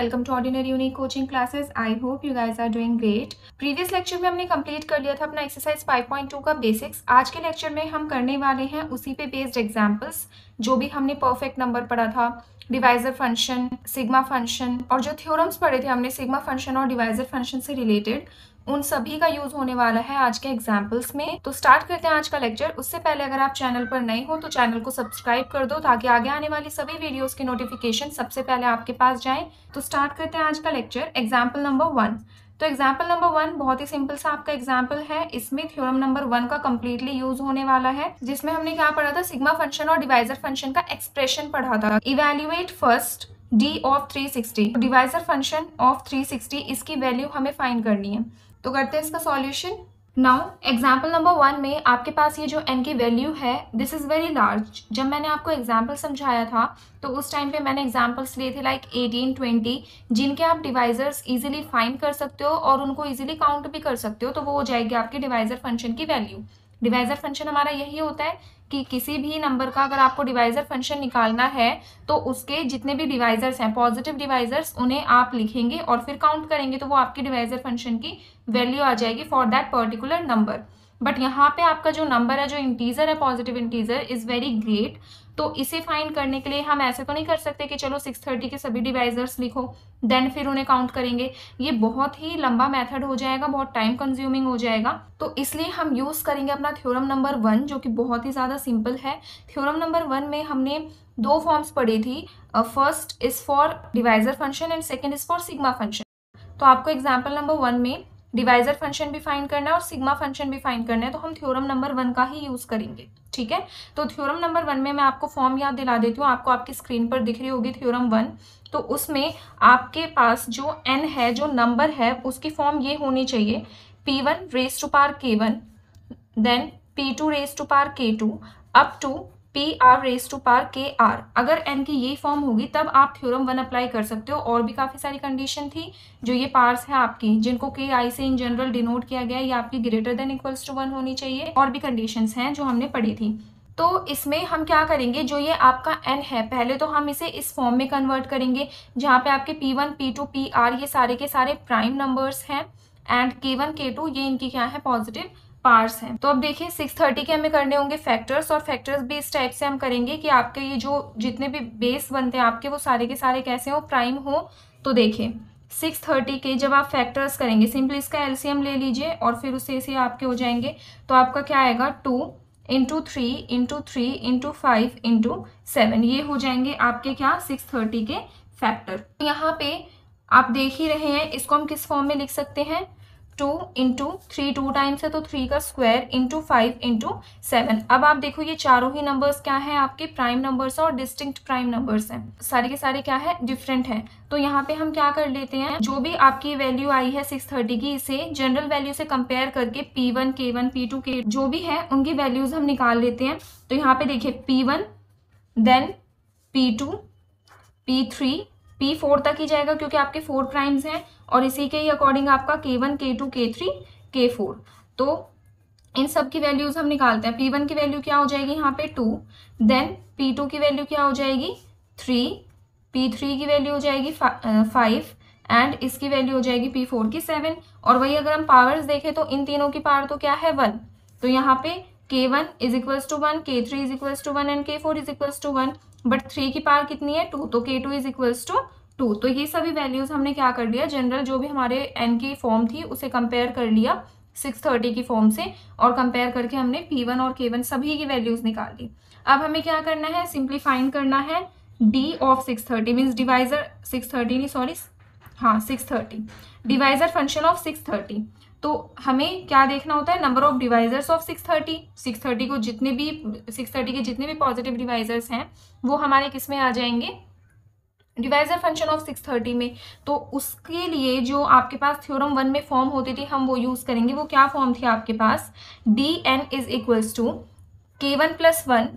Welcome to ordinary unique coaching classes. I hope you guys are doing great. Previous lecture में हमने complete कर लिया था अपना एक्सरसाइज 5.2 का बेसिक्स। आज के लेक्चर में हम करने वाले हैं उसी पे बेस्ड एग्जांपल्स, जो भी हमने परफेक्ट नंबर पढ़ा था, डिवाइजर फंक्शन, सिग्मा फंक्शन और जो थ्योरम्स पढ़े थे हमने सिग्मा फंक्शन और डिवाइजर फंक्शन से रिलेटेड, उन सभी का यूज होने वाला है आज के एग्जाम्पल्स में। तो स्टार्ट करते हैं आज का लेक्चर। उससे पहले अगर आप चैनल पर नए हो तो चैनल को सब्सक्राइब कर दो ताकि आगे आने वाली सभी वीडियोस की नोटिफिकेशन सबसे पहले आपके पास जाए। तो स्टार्ट करते हैं आज का लेक्चर। Example number 1। तो एग्जाम्पल नंबर 1 बहुत ही सिंपल सा आपका एग्जाम्पल है। इसमें थ्योरम नंबर 1 का कंप्लीटली यूज होने वाला है, जिसमें हमने क्या पढ़ा था, सिग्मा फंक्शन और डिवाइजर फंक्शन का एक्सप्रेशन पढ़ा था। Evaluate first D of 360, divisor function of 360, इसकी वैल्यू हमें फाइंड करनी है। तो करते हैं इसका सॉल्यूशन। नाउ एग्जाम्पल नंबर 1 में आपके पास ये जो n की वैल्यू है, दिस इज वेरी लार्ज। जब मैंने आपको एग्जाम्पल समझाया था तो उस टाइम पे मैंने एग्जाम्पल्स लिए थे लाइक 18, 20, जिनके आप डिवाइजर्स इजीली फाइंड कर सकते हो और उनको इजीली काउंट भी कर सकते हो। तो वो हो जाएगी आपके डिवाइजर फंक्शन की वैल्यू। डिवाइजर फंक्शन हमारा यही होता है कि किसी भी नंबर का अगर आपको डिवाइजर फंक्शन निकालना है तो उसके जितने भी डिवाइजर्स हैं, पॉजिटिव डिवाइजर्स, उन्हें आप लिखेंगे और फिर काउंट करेंगे तो वो आपकी डिवाइजर फंक्शन की वैल्यू आ जाएगी for that particular number. But यहाँ पे आपका जो नंबर है, जो इंटीजर है, positive integer, is very great. तो इसे फाइंड करने के लिए हम ऐसे तो नहीं कर सकते कि चलो 630 के सभी डिवाइजर्स लिखो देन फिर उन्हें काउंट करेंगे। ये बहुत ही लंबा मेथड हो जाएगा, बहुत टाइम कंज्यूमिंग हो जाएगा। तो इसलिए हम यूज करेंगे अपना थ्योरम नंबर 1, जो कि बहुत ही ज्यादा सिंपल है। थ्योरम नंबर 1 में हमने दो फॉर्म्स पढ़ी थी। First is for divisor function and second is for sigma function. तो आपको एग्जाम्पल नंबर 1 में डिवाइजर फंक्शन भी फाइंड करना है और सिग्मा फंक्शन भी फाइंड करना है, तो हम थ्योरम नंबर 1 का ही यूज करेंगे। ठीक है, तो थ्योरम नंबर 1 में मैं आपको फॉर्म याद दिला देती हूँ। आपको आपकी स्क्रीन पर दिख रही होगी थ्योरम 1। तो उसमें आपके पास जो n है, जो नंबर है, उसकी फॉर्म ये होनी चाहिए, p1 raise to power k1, then p2 raise to power k2 up to PR raise to power KR। अगर n की ये फॉर्म होगी तब आप थ्योरम 1 अप्लाई कर सकते हो। और भी काफी सारी कंडीशन थी। जो ये पार्ट्स है आपकी, जिनको KI से इन जनरल डिनोट किया गया है, ये आपकी ग्रेटर देन इक्वल्स टू 1 होनी चाहिए। और भी कंडीशंस हैं जो हमने पढ़ी थी। तो इसमें हम क्या करेंगे, जो ये आपका n है, पहले तो हम इसे इस फॉर्म में कन्वर्ट करेंगे जहाँ पे आपके P1, P2, PR ये सारे के सारे प्राइम नंबर्स हैं एंड K1, K2 ये इनकी क्या है, पॉजिटिव पार्ट्स हैं। तो अब देखिए 630 के हमें करने होंगे फैक्टर्स, और फैक्टर्स भी इस टाइप से हम करेंगे कि आपके ये जो जितने भी बेस बनते हैं आपके, वो सारे के सारे कैसे हो, प्राइम हो। तो देखिए 630 के जब आप फैक्टर्स करेंगे, सिंपली इसका एलसीएम ले लीजिए और फिर उससे इसे आपके हो जाएंगे। तो आपका क्या आएगा, 2 इंटू 3 इंटू 3 इंटू 5 इंटू 7, ये हो जाएंगे आपके क्या, 630 के फैक्टर। यहाँ पे आप देख ही रहे हैं, इसको हम किस फॉर्म में लिख सकते हैं, 2 इंटू 3, 2 टाइम्स है तो 3 का स्क्वायर इंटू 5 इंटू 7। अब आप देखो ये चारों ही नंबर्स क्या हैं, आपके प्राइम नंबर्स और डिस्टिंक्ट प्राइम नंबर्स हैं। सारे के सारे क्या है, डिफरेंट हैं। तो यहाँ पे हम क्या कर लेते हैं, जो भी आपकी वैल्यू आई है 630 की, इसे जनरल वैल्यू से कंपेयर करके P1, K1, P2, K जो भी है उनकी वैल्यूज हम निकाल लेते हैं। तो यहाँ पे देखिए P1, then P2, P3, P4 तक ही जाएगा क्योंकि आपके 4 प्राइम्स हैं, और इसी के ही अकॉर्डिंग आपका K1, K2, K3, K4। तो इन सब की वैल्यूज हम निकालते हैं। P1 की वैल्यू क्या हो जाएगी यहाँ पे 2, देन P2 की वैल्यू क्या हो जाएगी 3, P3 की वैल्यू हो जाएगी 5 एंड इसकी वैल्यू हो जाएगी P4 की 7। और वही अगर हम पावर्स देखें तो इन तीनों की पावर तो क्या है, 1। तो यहाँ पे K1 is equals to 1, K3 is equals to 1 and K4 is equals to 1। But 3 की पावर कितनी है, 2, तो K2 इज इक्वल्स टू 2। तो ये सभी वैल्यूज हमने क्या कर लिया, जनरल जो भी हमारे n की फॉर्म थी उसे कंपेयर कर लिया 630 की फॉर्म से, और कंपेयर करके हमने P1 और K1 सभी की वैल्यूज निकाल ली। अब हमें क्या करना है, सिंपली फाइंड करना है D ऑफ 630, मीन्स डिवाइजर 630 नहीं, सॉरी, हाँ 630, डिवाइजर फंक्शन ऑफ 630। तो हमें क्या देखना होता है, नंबर ऑफ डिवाइजर्स ऑफ 630। 630 को जितने भी 630 के जितने भी पॉजिटिव डिवाइजर्स हैं वो हमारे किस में आ जाएंगे, डिवाइजर फंक्शन ऑफ 630 में। तो उसके लिए जो आपके पास थ्योरम 1 में फॉर्म होती थी हम वो यूज करेंगे। वो क्या फॉर्म थी आपके पास, dn is equals to K1 plus 1,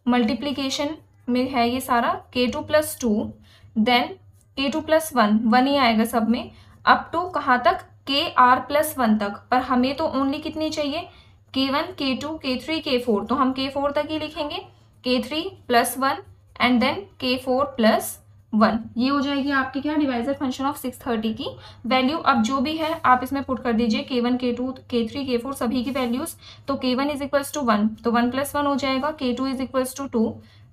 multiplication में है ये सारा, K2 plus 2, then K2 plus 1, 1 ही आएगा सब में, अप टू कहाँ तक, KR प्लस 1 तक। पर हमें तो ओनली कितनी चाहिए, K1, K2, K3, K4, तो हम K4 तक ही लिखेंगे, K3 plus 1 and then K4 plus 1, ये हो जाएगी आपकी क्या डिवाइजर फंक्शन ऑफ 630 की वैल्यू। अब जो भी है आप इसमें पुट कर दीजिए K1 K2 K3 K4 सभी की वैल्यूज। तो K1 इज इक्वल्स टू 1, तो 1 + 1 हो जाएगा। K2 is equals to 2,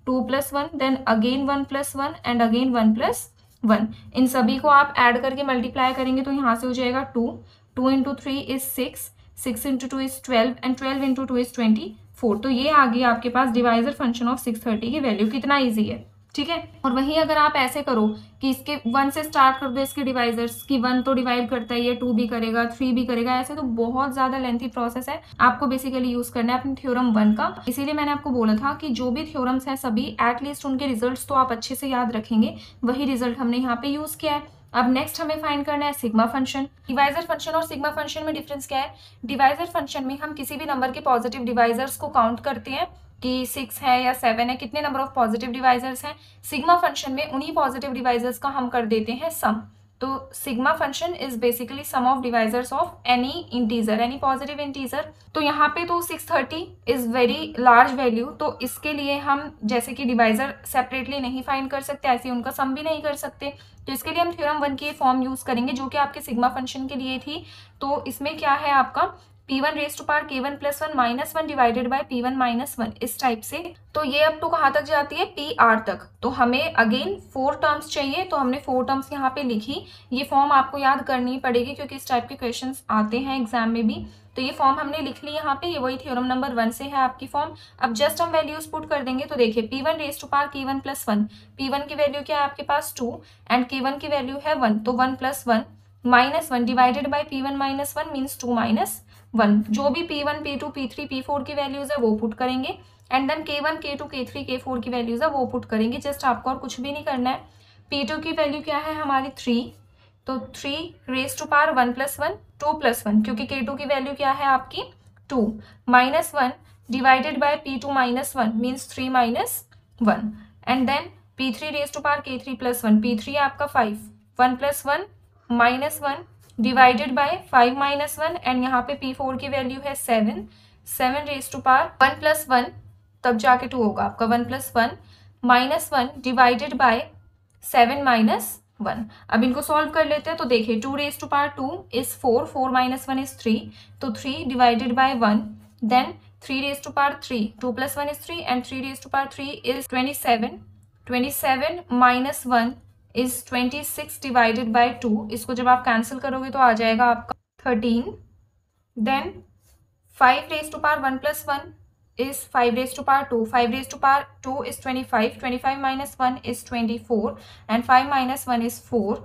2 + 1, then again 1 + 1 and again 1 + 1। इन सभी को आप ऐड करके मल्टीप्लाई करेंगे तो यहाँ से हो जाएगा 2, 2 × 3 इज 6, 6 × 2 इज 12 एंड 12 × 2 इज 24। तो ये आ गई आपके पास डिवाइजर फंक्शन ऑफ 630 की वैल्यू। कितना ईजी है, ठीक है। और वहीं अगर आप ऐसे करो कि इसके 1 से स्टार्ट कर दो इसके डिवाइजर्स की, 1 तो डिवाइड करता ही है, 2 भी करेगा, 3 भी करेगा, ऐसे तो बहुत ज्यादा लेंथी प्रोसेस है। आपको बेसिकली यूज करना है अपने थ्योरम 1 का। इसीलिए मैंने आपको बोला था कि जो भी थ्योरम्स हैं सभी एटलीस्ट उनके रिजल्ट्स तो आप अच्छे से याद रखेंगे। वही रिजल्ट हमने यहाँ पे यूज किया है। अब नेक्स्ट हमें फाइंड करना है सिग्मा फंक्शन। डिवाइजर फंक्शन और सिग्मा फंक्शन में डिफरेंस क्या है? डिवाइजर फंक्शन में हम किसी भी नंबर के पॉजिटिव डिवाइजर्स को काउंट करते हैं कि 6 है या 7 है, कितने नंबर ऑफ पॉजिटिव डिवाइजर्स हैं। सिग्मा फंक्शन में उन्हीं पॉजिटिव डिवाइजर्स का हम कर देते हैं सम। तो sigma function is basically sum of divisors of any integer, any positive integer. तो यहाँ पे तो 630 इज वेरी लार्ज वैल्यू, तो इसके लिए हम जैसे कि डिवाइजर सेपरेटली नहीं फाइंड कर सकते, ऐसे ही उनका सम भी नहीं कर सकते। तो इसके लिए हम थ्योरम 1 की फॉर्म यूज करेंगे जो कि आपके सिग्मा फंक्शन के लिए थी। तो इसमें क्या है आपका P1 raise to power K1 + 1 - 1 divided by P1 - 1 इस टाइप से। तो ये अप टू कहाँ तक जाती है? PR तक। तो हमें अगेन 4 टर्म्स चाहिए, तो हमने 4 टर्म्स यहाँ पे लिखी। ये फॉर्म आपको याद करनी पड़ेगी क्योंकि इस टाइप के क्वेश्चंस आते हैं एग्जाम में भी। तो ये फॉर्म हमने लिख ली यहाँ पे, ये वही थ्योरम नंबर 1 से है आपकी फॉर्म। अब जस्ट हम वैल्यूज पुट कर देंगे। तो देखिए P1 raise to power K1 + 1, P1 की वैल्यू क्या है आपके पास 2 एंड K1 की वैल्यू है 1, तो 1 + 1 - 1 डिवाइडेड बाय P1 - 1 मीन्स 2 - 1। जो भी P1 P2 P3 P4 की वैल्यूज है वो पुट करेंगे and then K1 K2 K3 K4 की वैल्यूज है वो पुट करेंगे। जस्ट आपको और कुछ भी नहीं करना है। P2 की वैल्यू क्या है हमारी 3, तो 3 रेज़ टू पावर 1 + 1 2 + 1, क्योंकि K2 की वैल्यू क्या है आपकी 2 - 1 divided by P2 - 1 means 3 - 1 and then P3 raise to power K3 + 1, P3 आपका 5, 1 + 1 -1 डिवाइडेड बाय 5 - 1 एंड यहाँ पे P4 की वैल्यू है 7, 7 रेज़ टू पावर 1 + 1 तब जाके 2 होगा आपका 1 + 1 -1 डिवाइडेड बाय 7 - 1। अब इनको सॉल्व कर लेते हैं। तो देखिए 2 raise to power 2 is 4, 4 - 1 is 3, तो 3 divided by 1, then 3 raise to power 3, 2 + 1 is 3 and 3 raise to power 3 is 27, 27 - 1 is 26 divided by 2। इसको जब आप कैंसिल करोगे तो आ जाएगा आपका 13, then 5 rays to power 1 + 1 is 5 raised to power 2, 5 raised to power 2 is 25, 25 - 1 is 24 and 5 - 1 is 4,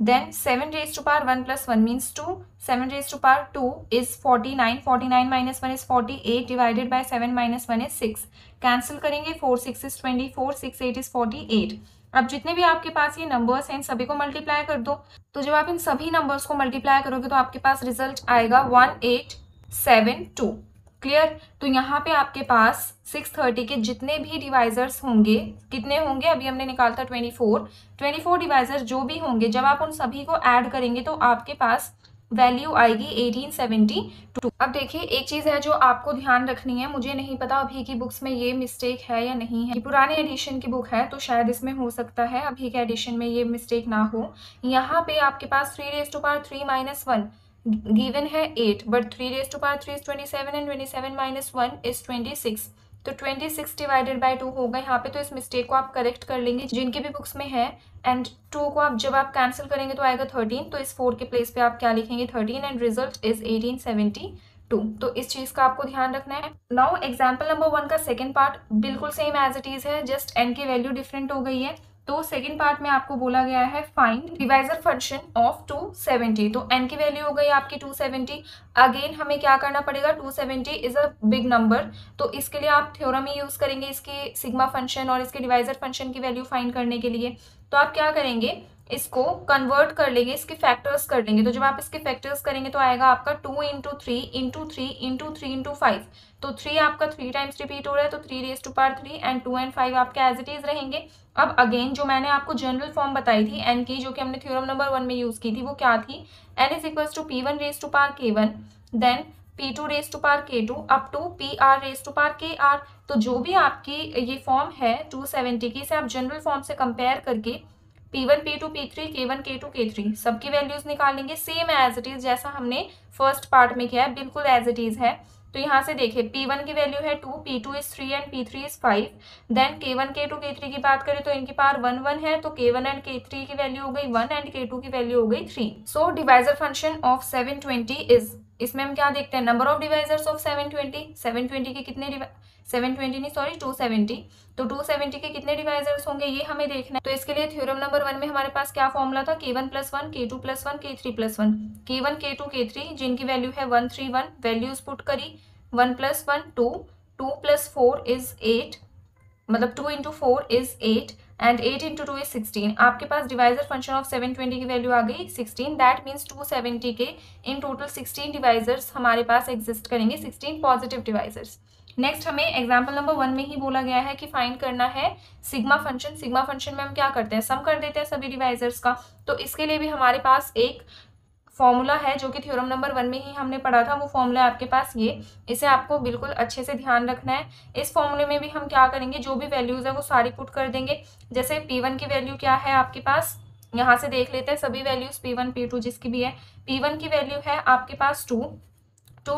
then 7 raised to power 1 + 1 means 2, 7 raised to power 2 is 49, 49 - 1 is 48 divided by 7 - 1 is 6, cancel करेंगे 4 6 is 24, 6 8 is 48। अब जितने भी आपके पास ये numbers हैं इन सभी को multiply कर दो। तो जब आप इन सभी नंबर्स को मल्टीप्लाई करोगे तो आपके पास रिजल्ट आएगा 1872। क्लियर? तो यहाँ पे आपके पास 630 के जितने भी डिवाइजर्स होंगे, कितने होंगे अभी हमने निकाला था 24 डिवाइजर जो भी होंगे, जब आप उन सभी को ऐड करेंगे तो आपके पास वैल्यू आएगी 1872। अब देखिए एक चीज़ है जो आपको ध्यान रखनी है, मुझे नहीं पता अभी की बुक्स में ये मिस्टेक है या नहीं है। पुराने एडिशन की बुक है तो शायद इसमें हो सकता है, अभी के एडिशन में ये मिस्टेक ना हो। यहाँ पे आपके पास 3 रेज़ टू पावर 3 - 1 गिवन है 8, but 3 raise to power 3 is 27 and 27 - 1 is 26, तो 26 डिवाइडेड बाय 2 होगा यहाँ पे। तो इस मिस्टेक को आप करेक्ट कर लेंगे जिनके भी बुक्स में है, एंड 2 को आप जब आप कैंसिल करेंगे तो आएगा 13, तो इस 4 के प्लेस पे आप क्या लिखेंगे 13 एंड रिजल्ट इज 1872। तो इस चीज का आपको ध्यान रखना है। नाउ एग्जाम्पल नंबर 1 का सेकेंड पार्ट बिल्कुल सेम एज इट इज है, जस्ट एन की वैल्यू डिफरेंट हो गई है। तो सेकंड पार्ट में आपको बोला गया है फाइंड डिवाइजर फंक्शन ऑफ 270। तो n की वैल्यू हो गई आपकी 270। अगेन हमें क्या करना पड़ेगा, 270 इज अ बिग नंबर, तो इसके लिए आप थ्योरम ही यूज करेंगे इसके सिग्मा फंक्शन और इसके डिवाइजर फंक्शन की वैल्यू फाइंड करने के लिए। तो आप क्या करेंगे, इसको कन्वर्ट कर लेंगे, इसके फैक्टर्स कर लेंगे। तो जब आप इसके फैक्टर्स करेंगे तो आएगा आपका 2 × 3 × 3 × 3 × 5। तो 3 आपका 3 टाइम्स रिपीट हो रहा है, तो 3 raise to power 3 and 2 and 5 आपके एज इट इज रहेंगे। अब अगेन जो मैंने आपको जनरल फॉर्म बताई थी एन की, जो कि हमने थ्योरम नंबर 1 में यूज की थी, वो क्या थी, n is equals to P1 raise to power K1 then P2 raise to power K2 up to PR raise to power KR। तो जो भी आपकी ये फॉर्म है 270 की, इसे आप जनरल फॉर्म से कंपेयर करके P1 P2 P3 K1 K2 K3 सबकी वैल्यूज निकालेंगे सेम एज इट इज जैसा हमने फर्स्ट पार्ट में किया है, बिल्कुल एज इट इज है। तो यहाँ से देखिए P1 की वैल्यू है 2, P2 is 3 and P3 is 5। Then K1 K2 K3 की बात करें तो इनकी पावर 1 1 है, तो K1 एंड K3 की वैल्यू हो गई 1 एंड K2 की वैल्यू हो गई 3। सो डिवाइजर फंक्शन ऑफ 720 इज, इसमें हम क्या देखते हैं, नंबर ऑफ डिवाइजर्स ऑफ 720। 720 के कितने 720 नहीं सॉरी 270, तो 270 के कितने डिवाइजर्स होंगे ये हमें देखना है। तो इसके लिए थ्योरम नंबर 1 में हमारे पास क्या फॉर्मूला था, K1 + 1 K2 + 1 K3 + 1। K1 K2 K3 जिनकी वैल्यू है 1 3 1, वैल्यूज पुट करी, 1 + 1 2, 2 + 4 इज 8, मतलब 2 × 4 इज 8 एंड 8 × 2 इज 16। आपके पास डिवाइजर फंक्शन ऑफ 720 की वैल्यू आ गई 16। दैट मीन्स 270 के इन टोटल 16 डिवाइजर्स हमारे पास एग्जिस्ट करेंगे, 16 पॉजिटिव डिवाइजर्स। नेक्स्ट हमें एग्जाम्पल नंबर 1 में ही बोला गया है कि फाइंड करना है सिग्मा फंक्शन। सिग्मा फंक्शन में हम क्या करते हैं, सम कर देते हैं सभी डिवाइजर्स का। तो इसके लिए भी हमारे पास एक फॉर्मूला है जो कि थ्योरम नंबर 1 में ही हमने पढ़ा था, वो फॉर्मूला आपके पास ये, इसे आपको बिल्कुल अच्छे से ध्यान रखना है। इस फॉर्मूले में भी हम क्या करेंगे, जो भी वैल्यूज है वो सारी पुट कर देंगे। जैसे P1 की वैल्यू क्या है आपके पास, यहाँ से देख लेते हैं सभी वैल्यूज P1 P2 जिसकी भी है। P1 की वैल्यू है आपके पास 2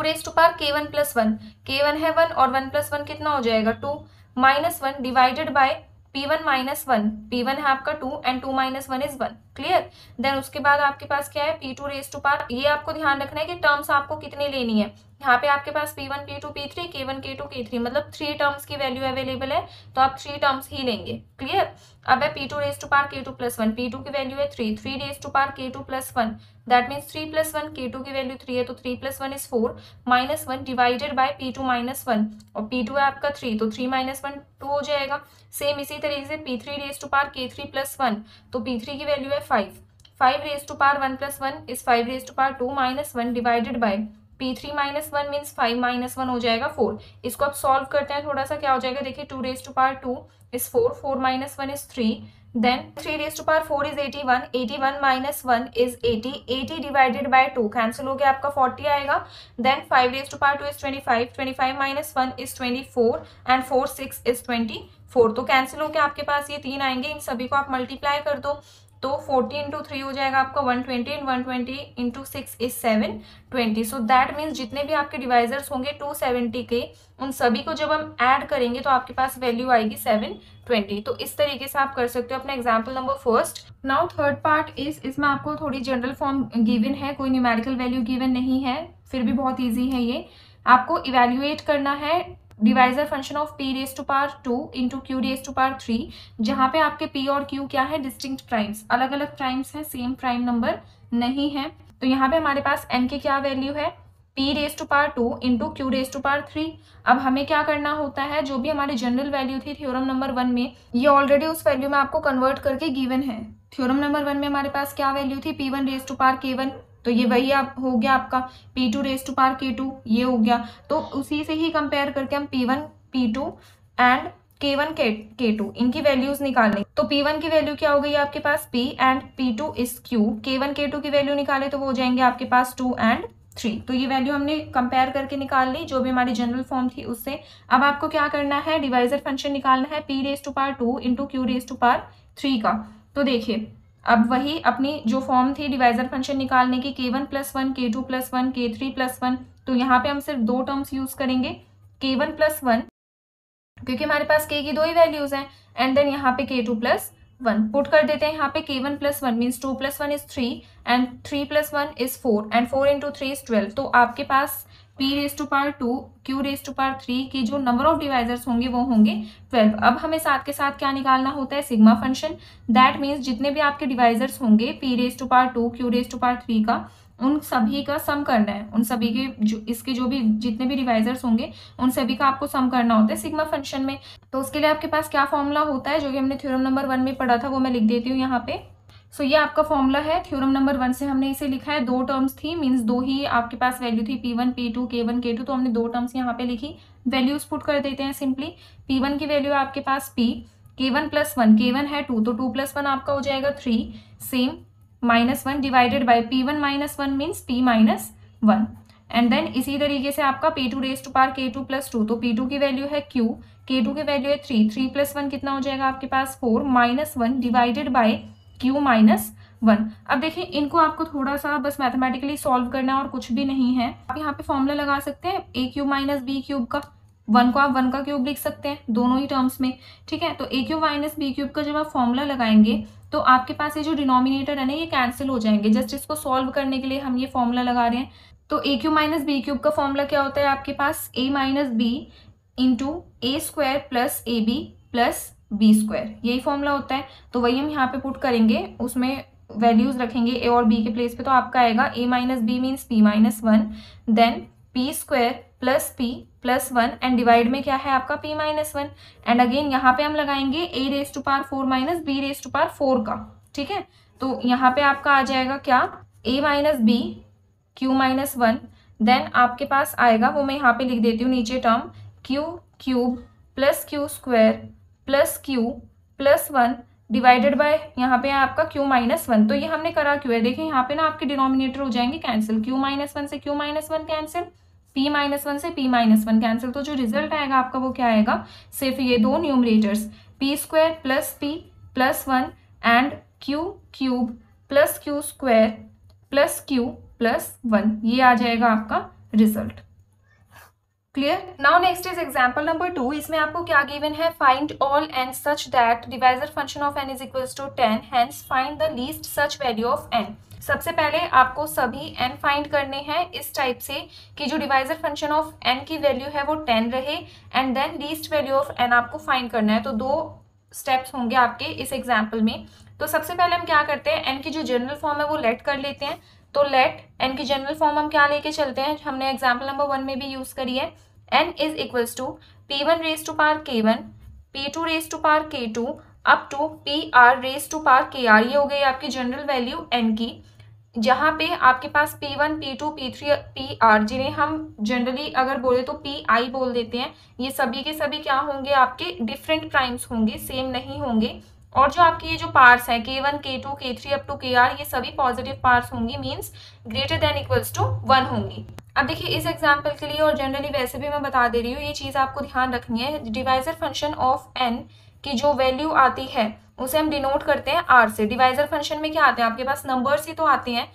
raised to power K1 + 1, K1 है 1 और 1 + 1 कितना हो जाएगा 2, -1 डिवाइडेड बाय P1 - 1, P1 है आपका 2 एंड 2 - 1 इज 1। क्लियर। देन उसके बाद आपके पास क्या है P2 raised to power, ये आपको ध्यान रखना है कि टर्म्स आपको कितनी लेनी है। यहाँ पे आपके पास P1 P2 P3 K1 K2 K3 मतलब 3 टर्म्स की वैल्यू अवेलेबल है, तो आप 3 टर्म्स ही लेंगे। क्लियर। अब है P2 raised to power K2 + 1, P2 की वैल्यू है 3, 3 raised to power K2 + 1, that means 3 + 1, K2 की वैल्यू 3 है तो 3 + 1 इज 4, -1 डिवाइडेड बाय P2 - 1 और P2 है आपका 3, तो 3 - 1 2 हो जाएगा। सेम इसी तरीके से P3 raised to power K3 + 1, तो P3 की वैल्यू है 5, 5 raised to power 1 + 1 is 5 raised to power 2 - 1 divided bye P3 - 1 means 5 - 1 हो जाएगा 4। इसको अब सॉल्व करते हैं थोड़ा सा, क्या हो जाएगा देखिए 2 raised to power 2 is 4, 4 - 1 is 3, then 3 raised to power 4 is 81, 81 - 1 is 80, 80 divided by 2 cancel हो गया आपका 40 आएगा। then 5 raised to power 2 is 25, 25 - 1 is 24 and 4 6 is 24, तो कैंसिल हो गया आपके पास ये 3 आएंगे। इन सभी को आप मल्टीप्लाई कर दो, तो 40 × 3 हो जाएगा आपका 120 and 120 × 6 is 720। So that means जितने भी आपके डिवाइजर्स होंगे 270 के, उन सभी को जब हम ऐड करेंगे तो आपके पास वैल्यू आएगी 720। तो इस तरीके से आप कर सकते हो अपना example number first. Now third part is, इसमें आपको थोड़ी जनरल फॉर्म गिवन है, कोई न्यूमेरिकल वैल्यू गिवन नहीं है, फिर भी बहुत ईजी है ये। आपको इवेल्युएट करना है divisor function of P raised to power 2 × Q raised to power 3, जहाँ पे आपके P और Q क्या है, डिस्टिंक्ट प्राइम्स, अलग अलग प्राइम्स हैं, सेम प्राइम नंबर नहीं है। तो यहाँ पे हमारे पास n की क्या वैल्यू है, P raised to power 2 × Q raised to power 3। अब हमें क्या करना होता है, जो भी हमारी जनरल वैल्यू थी थ्योरम नंबर 1 में, ये ऑलरेडी उस वैल्यू में आपको कन्वर्ट करके गिवन है। थ्योरम नंबर 1 में हमारे पास क्या वैल्यू थी, P1 raised to power K1, तो ये वही आप हो गया आपका P2 raised to power K2, ये हो गया। तो उसी से ही कंपेयर करके हम P1 P2 and K1 K2 इनकी वैल्यूज निकालें। तो P1 की वैल्यू क्या हो गई आपके पास P and P2 is Q, K1 K2 की वैल्यू निकाले तो वो हो जाएंगे आपके पास 2 एंड 3। तो ये वैल्यू हमने कंपेयर करके निकाल ली जो भी हमारी जनरल फॉर्म थी उससे। अब आपको क्या करना है, डिवाइजर फंक्शन निकालना है P raised to power 2 × Q raised to power 3 का। तो देखिए अब वही अपनी जो फॉर्म थी डिवाइजर फंक्शन निकालने की, K1 + 1 K2 + 1 K3 + 1, तो यहाँ पे हम सिर्फ 2 टर्म्स यूज करेंगे, K1 + 1 क्योंकि हमारे पास K की 2 ही वैल्यूज हैं, एंड देन यहाँ पे K2 + 1 पुट कर देते हैं। यहाँ पे K1 + 1 means 2 + 1 is 3 and 3 + 1 is 4 and 4 × 3 is 12। तो आपके पास P raised to power 2 Q raised to power 3 की जो नंबर ऑफ डिवाइजर्स होंगे वो होंगे 12। अब हमें साथ के साथ क्या निकालना होता है, सिग्मा फंक्शन। दैट मीन्स जितने भी आपके डिवाइजर्स होंगे P raised to power 2 Q raised to power 3 का, उन सभी का सम करना है, उन सभी के जो इसके जो भी जितने भी डिवाइजर्स होंगे उन सभी का आपको सम करना होता है सिग्मा फंक्शन में। तो उसके लिए आपके पास क्या फॉर्मूला होता है, जो कि हमने थ्योरम नंबर 1 में पढ़ा था वो मैं लिख देती हूँ यहाँ पे। सो ये आपका फॉर्मूला है, थ्योरम नंबर 1 से हमने इसे लिखा है। 2 टर्म्स थी, मीन्स 2 ही आपके पास वैल्यू थी, P1 P2 K1 K2, तो हमने 2 टर्म्स यहाँ पे लिखी। वैल्यूज पुट कर देते हैं सिंपली। P1 की वैल्यू आपके पास P, K1 + 1, K1 है 2 तो 2 + 1 आपका हो जाएगा 3, same -1 divided by P1 - 1 means P - 1, and then इसी तरीके से आपका P2 raised to power K2 + 2, तो P2 की वैल्यू है Q, K2 की वैल्यू है 3, 3 + 1 कितना हो जाएगा आपके पास 4, -1 डिवाइडेड बाय क्यू माइनस 1। अब देखिए इनको आपको थोड़ा सा बस मैथमेटिकली सॉल्व करना है और कुछ भी नहीं है। आप यहाँ पे फॉर्मूला लगा सकते हैं ए क्यूब माइनस बी क्यूब का। 1 को आप 1 का क्यूब लिख सकते हैं दोनों ही टर्म्स में, ठीक है। तो a cube minus b cube का जब आप फॉर्मूला लगाएंगे तो आपके पास ये जो डिनोमिनेटर है ना ये कैंसिल हो जाएंगे। जस्ट इसको सॉल्व करने के लिए हम ये फॉर्मूला लगा रहे हैं। तो a cube minus b cube का फॉर्मूला क्या होता है आपके पास, a minus b into a square plus a b plus b square, यही फॉर्मूला होता है। तो वही हम यहाँ पे पुट करेंगे, उसमें वैल्यूज रखेंगे ए और बी के प्लेस पे। तो आपका आएगा a minus b means p minus 1, then p square plus p plus 1 and divide में क्या है आपका p माइनस 1। एंड अगेन यहाँ पे हम लगाएंगे a raise to power 4 minus b raise to power 4 का, ठीक है। तो यहाँ पे आपका आ जाएगा क्या, a minus b q minus 1, then आपके पास आएगा, वो मैं यहाँ पे लिख देती हूँ नीचे term, Q cube plus Q square plus Q plus 1 divided bye यहाँ पे आपका क्यू माइनस 1। तो ये हमने करा क्यों है, देखिए यहाँ पे ना आपके डिनोमिनेटर हो जाएंगे कैंसिल, क्यू माइनस 1 से Q minus 1 cancel, p minus 1 से p माइनस 1 कैंसिल। तो जो रिजल्ट आएगा आपका वो क्या आएगा, सिर्फ ये दो numerators p square plus p plus 1 and q cube plus q square plus q plus 1, ये आ जाएगा आपका result. Clear. Now next is example number 2। इसमें आपको क्या गिवन है, find all n such that divisor function of n is equals to 10, hence find the least such value of n। सबसे पहले आपको सभी n फाइंड करने हैं इस टाइप से कि जो डिवाइजर फंक्शन ऑफ n की वैल्यू है वो 10 रहे, and then least value of n आपको फाइंड करना है। तो दो स्टेप्स होंगे आपके इस एग्जाम्पल में। तो सबसे पहले हम क्या करते हैं, n की जो जनरल फॉर्म है वो लेट कर लेते हैं। तो लेट n की जनरल फॉर्म हम क्या लेके चलते हैं, हमने एग्जाम्पल नंबर 1 में भी यूज करी है, n is equals to p1 raise to power k1, p2 raise to power k2 up to pr raise to power kr। ये हो गई आपकी जनरल वैल्यू n की, जहाँ पे आपके पास p1 p2 p3 pr, जिन्हें हम जनरली अगर बोले तो pi बोल देते हैं, ये सभी के सभी क्या होंगे आपके डिफरेंट प्राइम्स होंगे, सेम नहीं होंगे। और जो आपके ये जो पार्ट्स हैं k1 k2 k3 up to kr, ये सभी पॉजिटिव पार्ट्स होंगी, means greater than equals to 1 होंगी। अब देखिए इस एग्जाम्पल के लिए और जनरली वैसे भी मैं बता दे रही हूँ, ये चीज़ आपको ध्यान रखनी है। डिवाइजर फंक्शन ऑफ n की जो वैल्यू आती है उसे हम डिनोट करते हैं r से। डिवाइजर फंक्शन में क्या आते हैं आपके पास, नंबर्स ही तो आते हैं।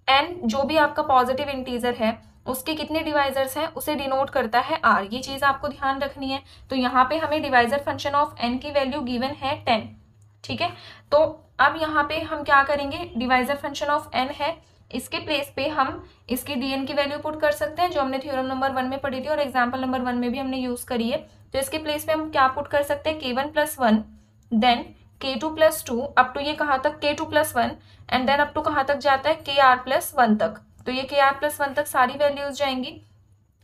n जो भी आपका पॉजिटिव इंटीजर है उसके कितने डिवाइजर्स हैं उसे डिनोट करता है r, ये चीज़ आपको ध्यान रखनी है। तो यहाँ पे हमें डिवाइजर फंक्शन ऑफ n की वैल्यू गिवन है 10, ठीक है। तो अब यहाँ पे हम क्या करेंगे, डिवाइजर फंक्शन ऑफ n है, इसके प्लेस पे हम इसकी dn की वैल्यू पुट कर सकते हैं, जो हमने थ्योरम नंबर 1 में पढ़ी थी और एग्जाम्पल नंबर 1 में भी हमने यूज करी है। तो इसके प्लेस पे हम क्या पुट कर सकते हैं, k1 plus 1, then k2 plus 2 up to ये कहाँ तक k2 plus 1, and then up to कहाँ तक जाता है kr प्लस 1 तक। तो ये kr प्लस 1 तक सारी वैल्यूज जाएंगी।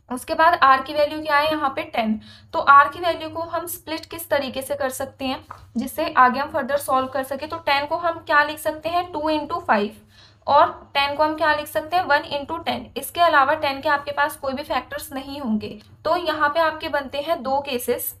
उसके बाद r की वैल्यू क्या है यहाँ पे 10। तो r की वैल्यू को हम स्प्लिट किस तरीके से कर सकते हैं जिससे आगे हम फर्दर सॉल्व कर सके। तो 10 को हम क्या लिख सकते हैं, 2 इंटू 5, और 10 को हम क्या लिख सकते हैं, 1 इंटू 10। इसके अलावा 10 के आपके पास कोई भी फैक्टर्स नहीं होंगे। तो यहाँ पे आपके बनते हैं दो केसेस,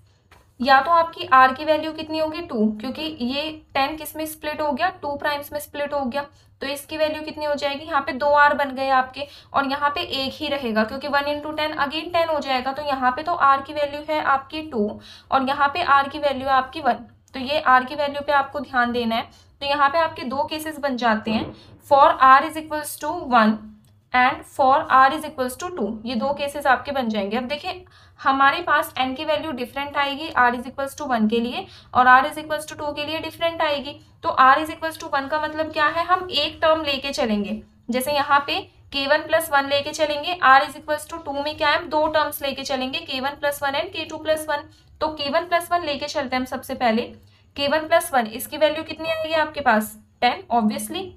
या तो आपकी r की वैल्यू कितनी होगी 2, क्योंकि ये 10 किस में स्प्लिट हो गया, 2 प्राइम्स में स्प्लिट हो गया, तो इसकी वैल्यू कितनी हो जाएगी, यहाँ पे 2r बन गए आपके, और यहाँ पे एक ही रहेगा क्योंकि 1 इंटू 10 अगेन 10 हो जाएगा। तो यहाँ पे तो r की वैल्यू है आपकी 2 और यहाँ पे r की वैल्यू है आपकी 1। तो ये r की वैल्यू पे आपको ध्यान देना है। तो यहाँ पे आपके दो केसेस बन जाते हैं, for r is equals to 1 and for r is equals to 2, ये दो केसेस आपके बन जाएंगे। अब देखिए हमारे पास n की वैल्यू डिफरेंट आएगी r इज इक्वल्स टू 1 के लिए, और r इज इक्वल्स टू 2 के लिए डिफरेंट आएगी। तो r इज इक्वल्स टू 1 का मतलब क्या है, हम एक टर्म लेके चलेंगे, जैसे यहाँ पे k1 प्लस 1 लेके चलेंगे, r इज इक्वल्स टू 2 में क्या है, हम दो टर्म्स लेके चलेंगे, k1 plus 1 and k2 plus 1। तो k1 प्लस 1 लेके चलते हैं हम सबसे पहले, k1 प्लस 1 इसकी वैल्यू कितनी आएगी आपके पास, 10 ऑब्वियसली,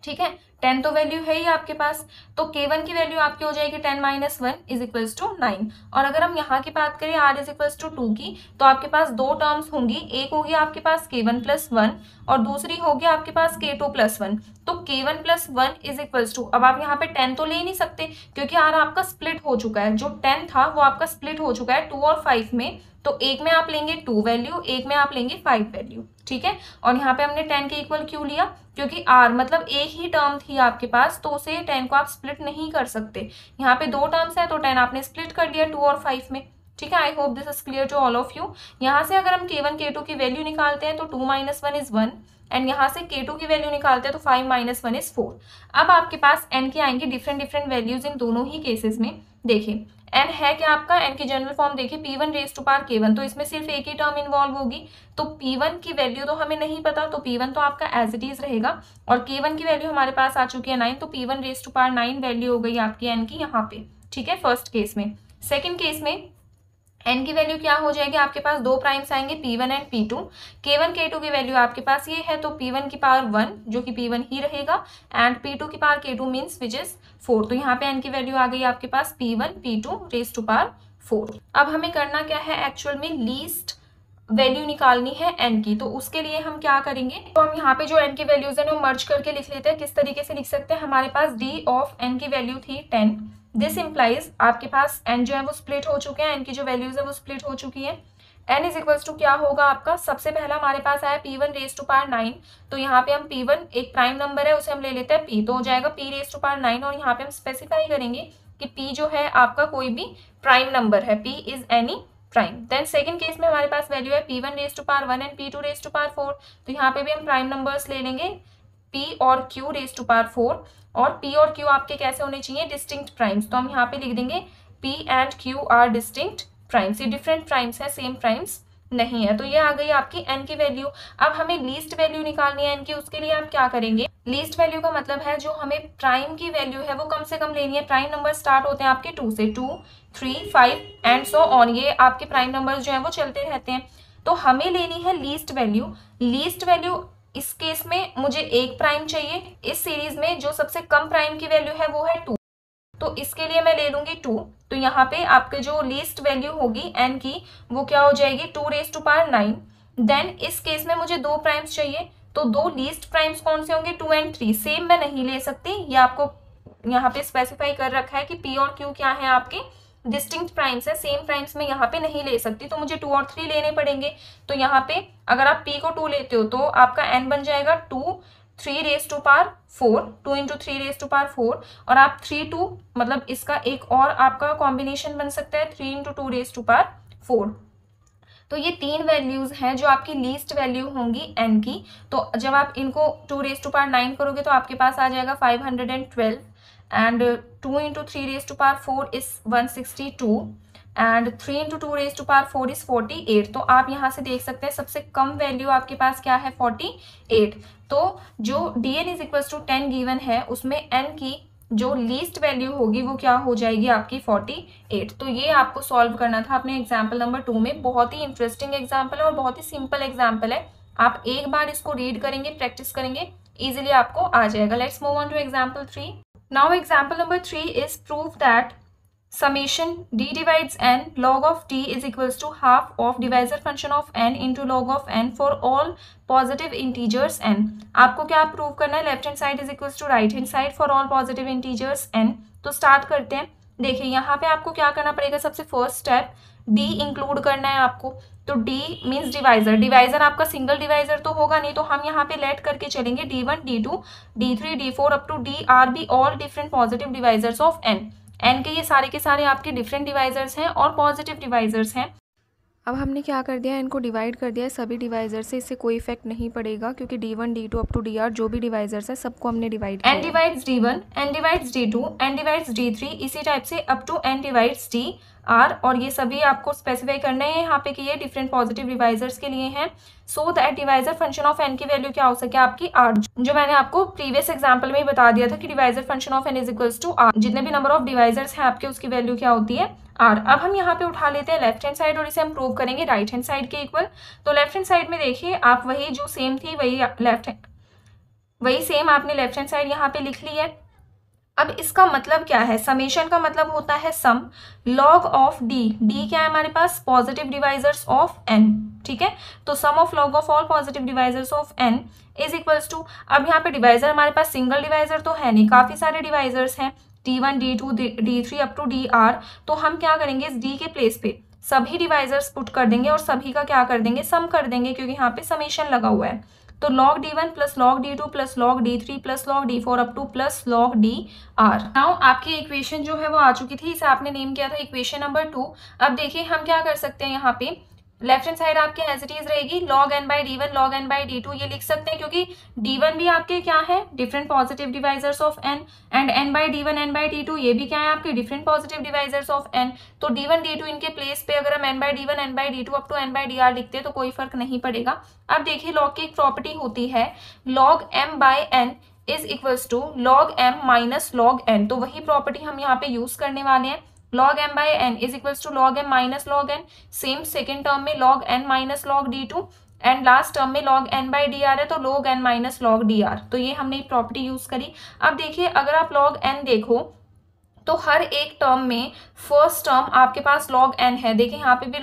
ठीक है, 10 तो वैल्यू है ही आपके पास। तो k1 की वैल्यू आपकी हो जाएगी 10 माइनस 1 इज इक्वल्स टू 9। और अगर हम यहाँ की बात करें r इज इक्वल्स टू 2 की, तो आपके पास दो टर्म्स होंगी, एक होगी आपके पास k1 प्लस 1 और दूसरी होगी आपके पास k2 प्लस 1। तो k1 plus 1 is equals to, अब आप यहाँ पे 10 तो ले नहीं सकते क्योंकि r आपका स्प्लिट हो चुका है, जो 10 था वो आपका स्प्लिट हो चुका है 2 और 5 में। तो एक में आप लेंगे 2 वैल्यू, एक में आप लेंगे 5 वैल्यू, ठीक है। और यहाँ पे हमने 10 के इक्वल क्यों लिया, क्योंकि r मतलब एक ही टर्म थी आपके पास, तो उसे 10 को आप स्प्लिट नहीं कर सकते। यहाँ पे दो टर्म्स है तो 10 आपने स्प्लिट कर लिया 2 और 5 में, ठीक है, I hope this is clear to all of you. यहाँ से अगर हम K1 K2 की वैल्यू निकालते हैं तो 2 - 1 इज 1 एंड यहाँ से K2 की वैल्यू निकालते हैं तो 5 - 1 इज 4। अब आपके पास n की आएंगी डिफरेंट डिफरेंट वैल्यूज इन दोनों ही केसेस में। देखिए n है क्या आपका, n की जनरल फॉर्म देखिए P1 raise to power K1, तो इसमें सिर्फ एक ही टर्म इन्वॉल्व होगी, तो P1 की वैल्यू तो हमें नहीं पता, तो P1 तो आपका एज इट इज रहेगा, और K1 की वैल्यू हमारे पास आ चुकी है 9, तो P1 raise to power 9 value हो गई आपकी n की यहाँ पे। ठीक है, फर्स्ट केस में। सेकेंड केस में n की वैल्यू क्या हो जाएगी, आपके पास दो प्राइम्स आएंगे P1 and P2। K1 K2 की वैल्यू आपके पास ये है, तो P1 की पावर 1 जो कि P1 ही रहेगा, एंड P2 की power K2 means which is 4। तो यहाँ पे n की वैल्यू आ गई आपके पास P1 P2 raise to power 4। अब हमें करना क्या है, एक्चुअल में लीस्ट वैल्यू निकालनी है n की, तो उसके लिए हम क्या करेंगे, तो हम यहाँ पे जो n की वैल्यूज है वो मर्ज करके लिख लेते हैं। किस तरीके से लिख सकते हैं, हमारे पास d ऑफ n की वैल्यू थी 10, दिस इम्प्लाइज आपके पास n जो है वो स्प्लिट हो चुके हैं, n की जो वैल्यूज है वो स्प्लिट हो चुकी है। n इज इक्वल्स टू क्या होगा आपका, सबसे पहला हमारे पास आया P1 रेज टू पावर 9, तो यहाँ पे हम P1 एक प्राइम नंबर है उसे हम ले लेते हैं P, तो हो जाएगा P रेज टू पावर 9, और यहाँ पे हम स्पेसिफाई करेंगे कि P जो है आपका कोई भी प्राइम नंबर है, P is any prime. Then second case में हमारे पास वैल्यू है P1 raise to power 1 and P2 raise to power 4, तो यहाँ पे भी हम प्राइम नंबर्स ले लेंगे P और Q रेज टू पावर 4, और P और Q आपके कैसे होने चाहिए, डिस्टिंक्ट प्राइम्स, तो हम यहाँ पे लिख देंगे P and Q are distinct primes. ये डिफरेंट प्राइम्स है, सेम प्राइम्स नहीं है। तो ये आ गई आपकी n की वैल्यू। अब हमें लीस्ट वैल्यू निकालनी है n की, उसके लिए हम क्या करेंगे, लीस्ट वैल्यू का मतलब है जो हमें प्राइम की वैल्यू है वो कम से कम लेनी है। प्राइम नंबर स्टार्ट होते हैं आपके 2 से, 2 3 5 एंड सो ऑन, ये आपके प्राइम नंबर्स जो है वो चलते रहते हैं। तो हमें लेनी है लीस्ट वैल्यू। लीस्ट वैल्यू इस केस में मुझे एक प्राइम चाहिए, इस सीरीज में जो सबसे कम प्राइम की वैल्यू है वो है 2, तो इसके लिए मैं ले लूंगी 2। तो यहाँ पे आपके जो लीस्ट वैल्यू होगी n की वो क्या हो जाएगी, 2 रेज टू पावर 9। देन इस केस में मुझे दो प्राइम्स चाहिए, तो दो लीस्ट प्राइम्स कौन से होंगे, 2 एंड 3। सेम मैं नहीं ले सकती, ये आपको यहाँ पे स्पेसिफाई कर रखा है कि P और Q क्या है आपके डिस्टिंक्ट प्राइम्स है, सेम प्राइम्स में यहाँ पे नहीं ले सकती, तो मुझे 2 और 3 लेने पड़ेंगे। तो यहाँ पे अगर आप P को 2 लेते हो तो आपका n बन जाएगा 2 3 raise to power 4, 2 into 3 raise to power 4, और आप 3 2 मतलब इसका एक और आपका कॉम्बिनेशन बन सकता है 3 इंटू 2 रेज टू पावर 4। तो ये तीन वैल्यूज हैं जो आपकी लीस्ट वैल्यू होंगी n की। तो जब आप इनको 2 रेज टू पावर 9 करोगे तो आपके पास आ जाएगा 512, and 2 into 3 raise to power 4 is 162, and 3 into 2 raise to power 4 is 48। तो आप यहाँ से देख सकते हैं सबसे कम वैल्यू आपके पास क्या है, 48। तो जो dn is equal to 10 given है उसमें n की जो लीस्ट वैल्यू होगी वो क्या हो जाएगी आपकी 48। तो ये आपको सॉल्व करना था अपने एग्जाम्पल नंबर 2 में। बहुत ही इंटरेस्टिंग एग्जाम्पल है और बहुत ही सिंपल एग्जाम्पल है। आप एक बार इसको रीड करेंगे, प्रैक्टिस करेंगे, इजिली आपको आ जाएगा। Let's move on to example 3। Now example number 3 is prove that summation d divides n log of t is equals to half of divisor function of n into log of n for all positive integers n। आपको क्या prove करना है, left hand side is equals to right hand side for all positive integers n। तो start करते हैं। देखिए यहाँ पे आपको क्या करना पड़ेगा, सबसे फर्स्ट स्टेप d इंक्लूड करना है आपको। तो d मीन्स डिवाइजर, डिवाइजर आपका सिंगल डिवाइजर तो होगा नहीं, तो हम यहाँ पे लेट करके चलेंगे d1 d2 d3 d4 up to d are be all different positive divisors of n। n के ये सारे के सारे आपके डिफरेंट डिवाइजर्स हैं और पॉजिटिव डिवाइजर्स हैं। अब हमने क्या कर दिया, इनको डिवाइड कर दिया है सभी डिवाइजर से, इससे कोई इफेक्ट नहीं पड़ेगा क्योंकि d1 d2 up to dr जो भी डिवाइजर्स है सबको हमने डिवाइड किया। n divides d1, n divides d2, n divides d3, इसी टाइप से up to n divides d r, और ये सभी आपको स्पेसिफाई करना है यहाँ पे कि ये डिफरेंट पॉजिटिव डिवाइजर्स के लिए हैं। So that divisor function of n की वैल्यू क्या हो सके आपकी r, जो मैंने आपको प्रीवियस एग्जाम्पल में ही बता दिया था कि divisor function of n is equals to r। जितने भी नंबर ऑफ डिवाइजर्स हैं आपके उसकी वैल्यू क्या होती है, r। अब हम यहाँ पे उठा लेते हैं लेफ्ट हैंड साइड और इसे हम प्रूव करेंगे राइट हैंड साइड के इक्वल। तो लेफ्ट हैंड साइड में देखिए आप वही जो सेम थी वही सेम आपने लेफ्ट हैंड साइड यहाँ पे लिख ली है। अब इसका मतलब क्या है, समेशन का मतलब होता है sum log of d, d क्या है हमारे पास, पॉजिटिव डिवाइजर्स ऑफ n, ठीक है। तो sum of log of all positive divisors of n is equals to, अब यहाँ पे डिवाइजर हमारे पास सिंगल डिवाइजर तो है नहीं, काफी सारे डिवाइजर्स हैं d1 d2 d3 up to dr। तो हम क्या करेंगे, इस d के प्लेस पे सभी डिवाइजर्स पुट कर देंगे और सभी का क्या कर देंगे, सम कर देंगे, क्योंकि यहाँ पे समेशन लगा हुआ है। तो log d1 plus log d2 plus log d3 plus log d4 up two plus log dr। Now आपकी इक्वेशन जो है वो आ चुकी थी, इसे आपने नेम किया था इक्वेशन नंबर 2। अब देखिए हम क्या कर सकते हैं, यहाँ पे लेफ्ट हैंड साइड आपके एज इट इज रहेगी log n by d1 log n by d2 ये लिख सकते हैं, क्योंकि d1 भी आपके क्या है, different positive divisors of n, and n by d1 n by d2 ये भी क्या है आपके different positive divisors of n। तो d1 d2 इनके प्लेस पे अगर हम n by d1 n by d2 up to n by dr लिखते हैं तो कोई फर्क नहीं पड़ेगा। अब देखिए log की एक प्रॉपर्टी होती है log m by n is equals to log m minus log n, तो वही प्रॉपर्टी हम यहाँ पे यूज करने वाले हैं। log m by n is equals to log m minus log n, same second term में log n minus log d2 and last term में log n बाई dr है तो log n minus log dr, तो ये हमने property use करी। अब देखिए अगर आप log n देखो तो हर एक टर्म में फर्स्ट टर्म आपके पास log n है, देखिए यहाँ पे भी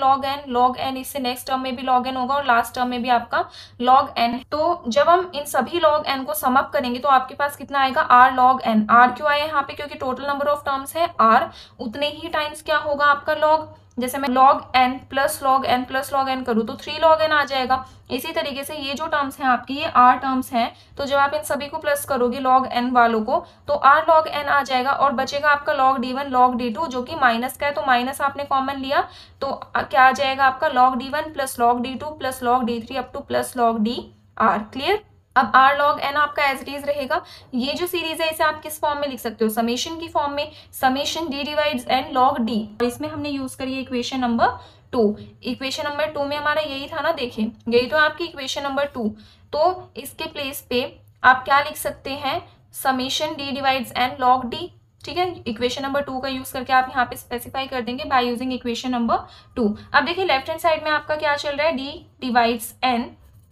log n, इससे नेक्स्ट टर्म में भी log n होगा और लास्ट टर्म में भी आपका log n। तो जब हम इन सभी log n को सम अप करेंगे तो आपके पास कितना आएगा, r log n। r क्यों आया यहाँ पे, क्योंकि टोटल नंबर ऑफ टर्म्स है r, उतने ही टाइम्स क्या होगा आपका log, जैसे मैं log n plus log n plus log n करूँ तो 3 log n आ जाएगा। इसी तरीके से ये जो टर्म्स हैं आपकी ये r टर्म्स हैं, तो जब आप इन सभी को प्लस करोगे log n वालों को तो r log n आ जाएगा और बचेगा आपका log d1 log d2 जो कि माइनस का है, तो माइनस आपने कॉमन लिया तो क्या आ जाएगा आपका log d1 plus log d2 plus log d3 up two plus log dr। Clear. अब r log n आपका एज इट इज रहेगा। ये जो सीरीज है इसे आप किस फॉर्म में लिख सकते हो, समेशन की फॉर्म में, summation d divides n log d, इसमें हमने यूज करी है इक्वेशन नंबर 2। इक्वेशन नंबर 2 में हमारा यही था ना, देखिए यही तो आपकी इक्वेशन नंबर 2, तो इसके प्लेस पे आप क्या लिख सकते हैं, summation d divides n log d। ठीक है, इक्वेशन नंबर 2 का यूज करके आप यहाँ पे स्पेसिफाई कर देंगे बाय यूजिंग इक्वेशन नंबर 2। अब देखिए लेफ्ट हैंड साइड में आपका क्या चल रहा है, d divides n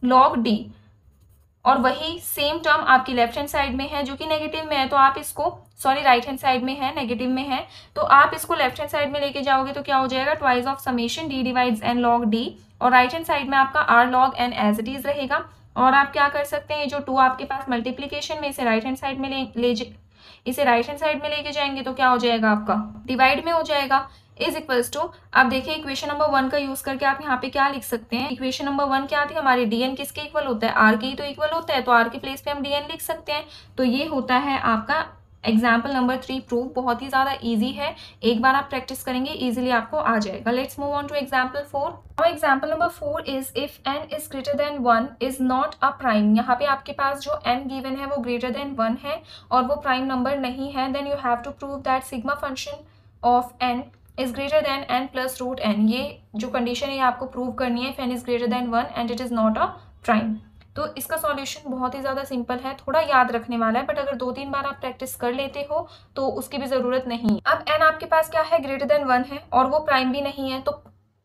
log d, और वही सेम टर्म आपकी लेफ्ट हैंड साइड में है जो कि नेगेटिव में है, तो आप इसको राइट हैंड साइड में है, नेगेटिव में है, तो आप इसको लेफ्ट हैंड साइड में लेके जाओगे तो क्या हो जाएगा, twice of summation d divides n log d, और राइट हैंड साइड में आपका r log n as it is रहेगा। और आप क्या कर सकते हैं, जो 2 आपके पास मल्टीप्लीकेशन में इसे राइट हैंड साइड में इसे राइट हैंड साइड में लेके जाएंगे तो क्या हो जाएगा आपका, डिवाइड में हो जाएगा, इज इक्वल्स टू। अब देखिए इक्वेशन नंबर 1 का यूज करके आप यहाँ पे क्या लिख सकते हैं, इक्वेशन नंबर 1 क्या थी हमारी, dn किसके इक्वल होता है, r के ही तो इक्वल होता है, तो r के प्लेस पे हम dn लिख सकते हैं। तो ये होता है आपका एग्जाम्पल नंबर 3 प्रूव, बहुत ही ज्यादा इजी है, एक बार आप प्रैक्टिस करेंगे इजीली आपको आ जाएगा। Let's move on to example 4। Now example number 4 is if n is greater than 1 is not a prime. यहाँ पे आपके पास जो n गिवन है वो ग्रेटर देन 1 है और वो प्राइम नंबर नहीं है, then you have to prove that sigma function of n is greater than n plus root n। ये जो कंडीशन है ये आपको प्रूव करनी है, if n is greater than 1 and it is not a prime. तो इसका सॉल्यूशन बहुत ही ज़्यादा सिंपल है, थोड़ा याद रखने वाला है, बट अगर 2-3 बार आप प्रैक्टिस कर लेते हो तो उसकी भी ज़रूरत नहीं। अब n आपके पास क्या है, ग्रेटर देन 1 है और वो प्राइम भी नहीं है, तो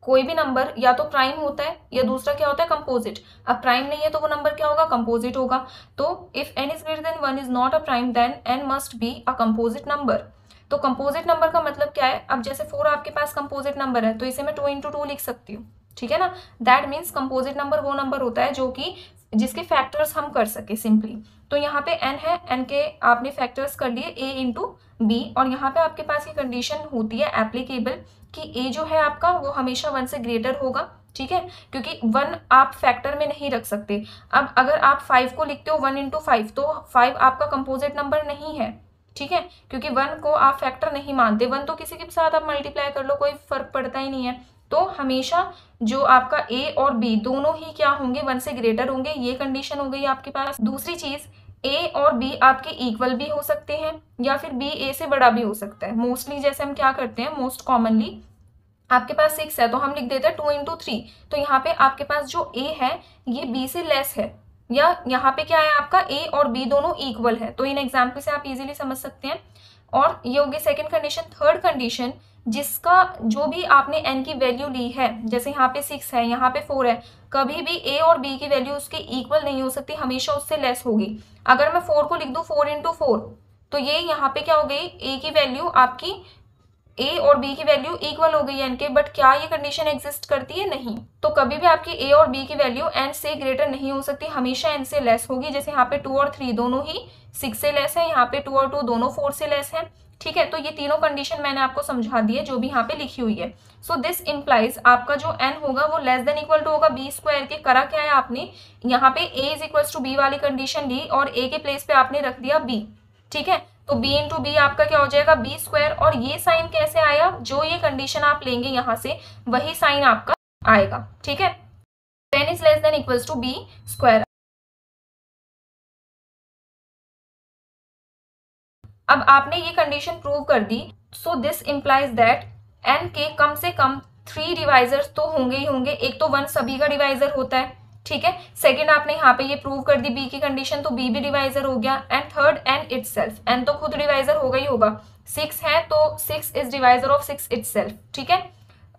कोई भी नंबर या तो प्राइम होता है या दूसरा क्या होता है, कंपोजिट। अब प्राइम नहीं है तो वो नंबर क्या होगा, कंपोजिट होगा। तो if n is greater than 1 is not a prime then n must be a composite number. तो कंपोजिट नंबर का मतलब क्या है, अब जैसे 4 आपके पास कंपोजिट नंबर है तो इसे मैं 2 into 2 लिख सकती हूँ, ठीक है ना। दैट मीन्स कंपोजिट नंबर वो नंबर होता है जो कि जिसके फैक्टर्स हम कर सके सिंपली। तो यहाँ पे n है, n के आपने फैक्टर्स कर लिए a इंटू b, और यहाँ पे आपके पास ये कंडीशन होती है एप्लीकेबल कि a जो है आपका वो हमेशा 1 से ग्रेटर होगा, ठीक है, क्योंकि 1 आप फैक्टर में नहीं रख सकते। अब अगर आप 5 को लिखते हो 1 into 5 तो 5 आपका कंपोजिट नंबर नहीं है, ठीक है, क्योंकि 1 को आप फैक्टर नहीं मानते। 1 तो किसी के साथ आप मल्टीप्लाई कर लो, कोई फर्क पड़ता ही नहीं है। तो हमेशा जो आपका a और b दोनों ही क्या होंगे, 1 से ग्रेटर होंगे, ये कंडीशन हो गई आपके पास। दूसरी चीज a और b आपके इक्वल भी हो सकते हैं या फिर b a से बड़ा भी हो सकता है। मोस्टली जैसे हम क्या करते हैं, मोस्ट कॉमनली आपके पास 6 है तो हम लिख देते हैं 2 into 3, तो यहाँ पे आपके पास जो a है ये b से लेस है, या यहाँ पे क्या है आपका a और b दोनों इक्वल है। तो इन एग्जाम्पल से आप इजीली समझ सकते हैं। और ये होगी सेकंड कंडीशन। थर्ड कंडीशन, जिसका जो भी आपने n की वैल्यू ली है, जैसे यहाँ पे 6 है, यहाँ पे 4 है, कभी भी a और b की वैल्यू उसके इक्वल नहीं हो सकती, हमेशा उससे लेस होगी। अगर मैं 4 को लिख दूं 4 into 4 तो ये यहाँ पे क्या हो गई, a की वैल्यू आपकी a और b की वैल्यू इक्वल हो गई n के, बट क्या ये कंडीशन एग्जिस्ट करती है, नहीं। तो कभी भी आपकी a और b की वैल्यू n से ग्रेटर नहीं हो सकती, हमेशा n से लेस होगी। जैसे यहाँ पे 2 और 3 दोनों ही 6 से लेस है, यहाँ पे 2 और 2 दोनों 4 से लेस है। ठीक है, तो ये तीनों कंडीशन मैंने आपको समझा दी है जो भी यहाँ पे लिखी हुई है। सो दिस इम्प्लाइज आपका जो n होगा वो लेस देन इक्वल टू होगा बी स्क्वायर के। करा क्या है आपने, यहाँ पे a is equal to b वाली कंडीशन ली और a के प्लेस पे आपने रख दिया b। ठीक है, तो b इंटू बी आपका क्या हो जाएगा बी स्क्वायर। और ये साइन कैसे आया, जो ये कंडीशन आप लेंगे यहाँ से वही साइन आपका आएगा। ठीक है, n is less than equal to b square. अब आपने ये कंडीशन प्रूव कर दी। So this implies that n के कम से कम 3 डिवाइजर्स तो होंगे ही होंगे। एक तो 1 सभी का डिवाइजर होता है, ठीक है। सेकंड आपने यहाँ पे ये प्रूव कर दी b की कंडीशन, तो b भी डिवाइजर हो गया। And third n itself, n तो खुद डिवाइजर होगा ही होगा। 6 है तो 6 इज डिवाइजर ऑफ 6 इटसेल्फ। ठीक है,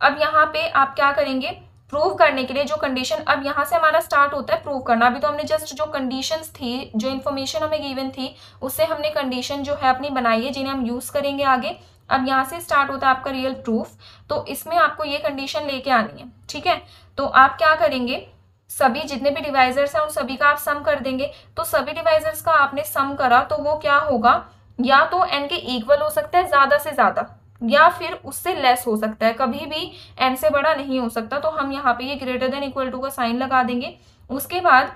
अब यहाँ पे आप क्या करेंगे, प्रूव करने के लिए जो कंडीशन, अब यहाँ से हमारा स्टार्ट होता है प्रूव करना। अभी तो हमने जस्ट जो कंडीशंस थी, जो इन्फॉर्मेशन हमें गिवन थी, उससे हमने कंडीशन जो है अपनी बनाई है जिन्हें हम यूज करेंगे आगे। अब यहाँ से स्टार्ट होता है आपका रियल प्रूफ। तो इसमें आपको ये कंडीशन लेके आनी है। ठीक है, तो आप क्या करेंगे, सभी जितने भी डिवाइजर्स हैं उन सभी का आप सम कर देंगे। तो सभी डिवाइजर्स का आपने सम करा तो वो क्या होगा, या तो n के इक्वल हो सकता है ज्यादा से ज्यादा, या फिर उससे लेस हो सकता है, कभी भी n से बड़ा नहीं हो सकता। तो हम यहाँ पे ये ग्रेटर देन इक्वल टू का साइन लगा देंगे। उसके बाद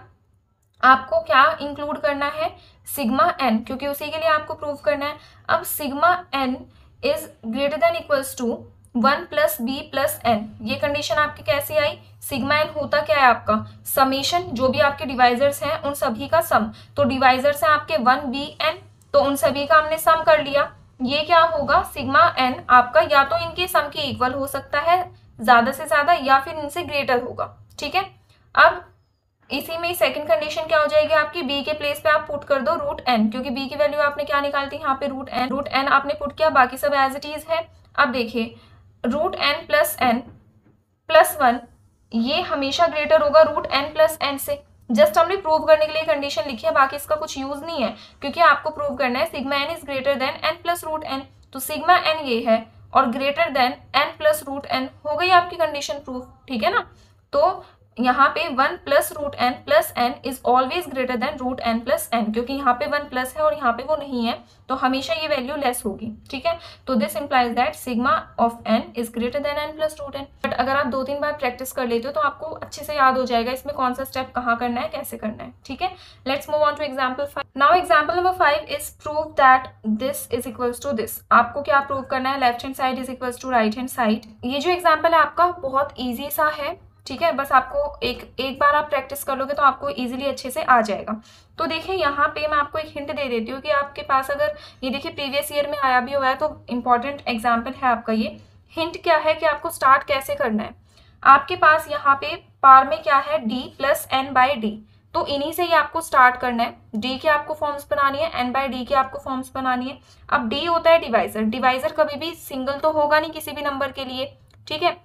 आपको क्या इंक्लूड करना है, सिग्मा n, क्योंकि उसी के लिए आपको प्रूव करना है। अब sigma n is greater than equals to 1 plus b plus n. ये कंडीशन आपकी कैसी आई, सिग्मा n होता क्या है आपका समीशन, जो भी आपके डिवाइजर्स हैं उन सभी का सम। तो डिवाइजर्स हैं आपके 1 बी एन, तो उन सभी का हमने सम कर लिया। ये क्या होगा, सिग्मा n आपका या तो इनके सम के इक्वल हो सकता है ज्यादा से ज्यादा, या फिर इनसे ग्रेटर होगा। ठीक है, अब इसी में सेकंड कंडीशन क्या हो जाएगी आपकी, b के प्लेस पे आप पुट कर दो रूट n, क्योंकि b की वैल्यू आपने क्या निकाली थी यहाँ पे रूट n आपने पुट किया, बाकी सब एज इट इज है। अब देखिए रूट n प्लस 1 ये हमेशा ग्रेटर होगा रूट n प्लस n से। जस्ट हमने प्रूव करने के लिए कंडीशन लिखी है, बाकी इसका कुछ यूज नहीं है, क्योंकि आपको प्रूव करना है sigma n is greater than n plus root n। तो सिग्मा n ये है और greater than n plus root n, हो गई आपकी कंडीशन प्रूफ। ठीक है ना, तो यहाँ पे 1 plus root n plus n is always greater than root n plus n, क्योंकि यहाँ पे 1 प्लस है और यहाँ पे वो नहीं है, तो हमेशा ये वैल्यू लेस होगी। ठीक है, तो this implies that sigma of n is greater than n plus root n। But अगर आप 2-3 बार प्रैक्टिस कर लेते हो तो आपको अच्छे से याद हो जाएगा इसमें कौन सा स्टेप कहाँ करना है, कैसे करना है। ठीक है, let's move on to example 5। Now example number 5 is prove that this is equals to this. आपको क्या प्रूव करना है, left hand side is equals to right hand side. ये जो एग्जाम्पल है आपका बहुत ईजी सा है। ठीक है, बस आपको एक बार आप प्रैक्टिस कर लोगे तो आपको इजीली अच्छे से आ जाएगा। तो देखिए यहाँ पे मैं आपको एक हिंट दे देती हूँ कि आपके पास अगर ये देखिए प्रीवियस ईयर में आया भी हुआ है तो इम्पॉर्टेंट एग्जाम्पल है आपका ये। हिंट क्या है कि आपको स्टार्ट कैसे करना है। आपके पास यहाँ पे पार में क्या है d plus n by d, तो इन्हीं से ही आपको स्टार्ट करना है। d की आपको फॉर्म्स बनानी है, n बाई डी की आपको फॉर्म्स बनानी है। अब d होता है डिवाइजर, डिवाइजर कभी भी सिंगल तो होगा नहीं किसी भी नंबर के लिए। ठीक है,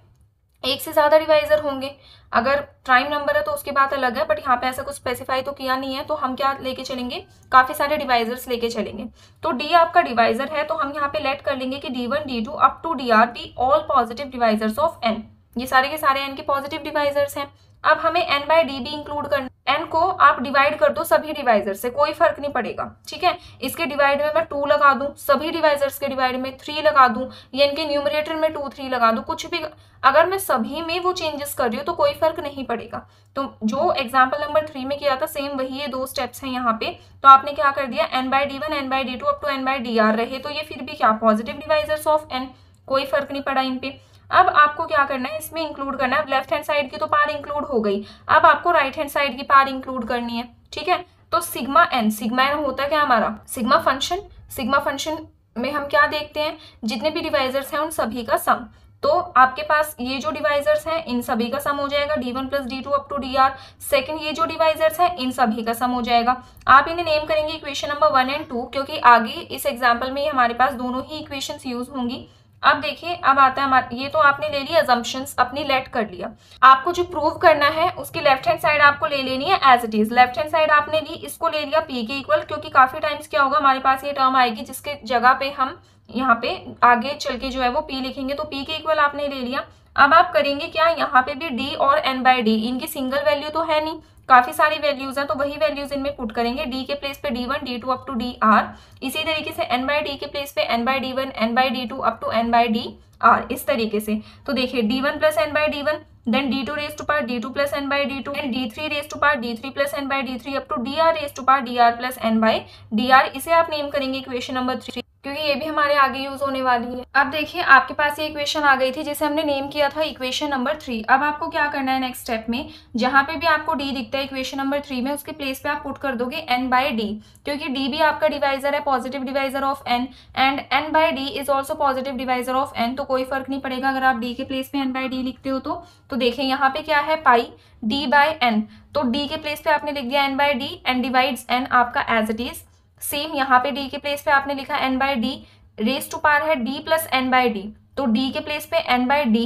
एक से ज्यादा डिवाइजर होंगे, अगर प्राइम नंबर है तो उसकी बात अलग है, बट यहाँ पे ऐसा कुछ स्पेसिफाई तो किया नहीं है, तो हम क्या लेके चलेंगे, काफी सारे डिवाइजर्स लेके चलेंगे। तो d आपका डिवाइजर है, तो हम यहाँ पे लेट कर लेंगे कि d1 d2 up to dr be all positive divisors of n। ये सारे के सारे n के पॉजिटिव डिवाइजर्स हैं। अब हमें n बाई डी भी इंक्लूड करना, n को आप डिवाइड कर दो सभी डिवाइजर से, कोई फर्क नहीं पड़ेगा। ठीक है, इसके डिवाइड में मैं 2 लगा दूं, सभी डिवाइजर्स के डिवाइड में 3 लगा दूं, या इनके न्यूमरेटर में 2 3 लगा दूं, कुछ भी अगर मैं सभी में वो चेंजेस कर रही हूँ तो कोई फर्क नहीं पड़ेगा। तो जो एग्जाम्पल नंबर 3 में किया था सेम वही ये 2 स्टेप्स हैं यहाँ पे। तो आपने क्या कर दिया, n by d 1 n by d 2 up to n by d r रहे, तो ये फिर भी क्या पॉजिटिव डिवाइजर्स ऑफ n, कोई फर्क नहीं पड़ा इन पे। अब आपको क्या करना है, इसमें इंक्लूड करना है। लेफ्ट हैंड साइड की तो पार इंक्लूड हो गई, अब आपको राइट हैंड साइड की पार इंक्लूड करनी है। ठीक है, तो सिग्मा n होता है क्या हमारा सिग्मा फंक्शन। सिग्मा फंक्शन में हम क्या देखते हैं, जितने भी डिवाइजर्स हैं उन सभी का सम। तो आपके पास ये जो डिवाइजर्स हैं इन सभी का सम हो जाएगा d1 plus d2 up to dr। Second ये जो डिवाइजर्स हैं इन सभी का सम हो जाएगा। आप इन्हें नेम करेंगे इक्वेशन नंबर 1 और 2, क्योंकि आगे इस एग्जाम्पल में हमारे पास दोनों ही इक्वेशंस यूज होंगी। अब देखिए, अब आता है हमारा, ये तो आपने ले लिया अजम्पशंस, अपनी लेट कर लिया। आपको जो प्रूव करना है उसकी लेफ्ट हैंड साइड आपको ले लेनी है as it is. Left hand side आपने ली, इसको ले लिया p के इक्वल, क्योंकि काफी टाइम्स क्या होगा हमारे पास ये टर्म आएगी जिसके जगह पे हम यहाँ पे आगे चल के जो है वो p लिखेंगे, तो p के इक्वल आपने ले लिया। अब आप करेंगे क्या, यहाँ पे भी d और n बाई डी, इनकी सिंगल वैल्यू तो है नहीं, काफी सारी वैल्यूज हैं, तो वही वैल्यूज इनमें पुट करेंगे। डी के प्लेस पे D1 D2 up to DR, इसी तरीके से n बाई डी के प्लेस पे n by D1 n by D2 up to n by DR, इस तरीके से। तो देखिए D1 plus n by D1, देन D2 raise to power D2 plus n by D2, देन D3 raise to power D3 plus n by D3 up to DR raise to power DR plus n by DR। इसे आप name करेंगे equation number 3, क्योंकि ये भी हमारे आगे use होने वाली है। अब देखिए आपके पास ये इक्वेशन आ गई थी जिसे हमने नेम किया था इक्वेशन नंबर 3। अब आपको क्या करना है नेक्स्ट स्टेप में, जहां पे भी आपको डी दिखता है इक्वेशन नंबर 3 में, उसके प्लेस पे आप पुट कर दोगे n बाई डी, क्योंकि डी भी आपका डिवाइजर है, positive divisor of n, and n by D is also positive divisor of n, तो कोई फर्क नहीं पड़ेगा अगर आप डी के प्लेस पे n बाई डी लिखते हो तो देखिए यहाँ पे क्या है, पाई d बाई n, तो d के प्लेस पे आपने लिख दिया n by d and divides n आपका एज इट इज। सेम यहाँ पे d के प्लेस पे आपने लिखा n by d, raise to power है d plus n by d, तो d के प्लेस पे n by d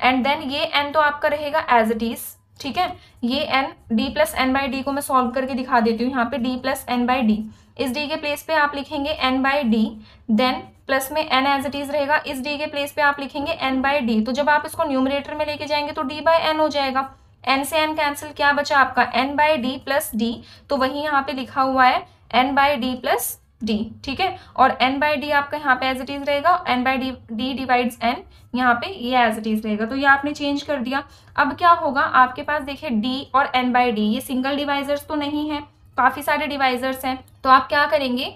and then ये n तो आपका रहेगा एज इट इज, ठीक है। ये n d plus n by D को मैं सॉल्व करके दिखा देती हूँ, यहाँ पे d plus n by d, इस d के प्लेस पे आप लिखेंगे n by d, then plus में n एज इट इज रहेगा, इस d के प्लेस पे आप लिखेंगे n बाई डी, तो जब आप इसको न्यूमरेटर में लेके जाएंगे तो d बाई n हो जाएगा, n से n कैंसिल, क्या बचा आपका n by D plus D, तो वही यहाँ पे लिखा हुआ है n by D plus D, ठीक है। और n बाई डी आपका यहाँ पे एज इट इज रहेगा, n by D divides n, यहाँ पे ये एज इट इज रहेगा, तो ये आपने चेंज कर दिया। अब क्या होगा आपके पास, देखिए d और n बाई डी ये सिंगल डिवाइजर्स तो नहीं है, काफी सारे डिवाइजर्स हैं, तो आप क्या करेंगे,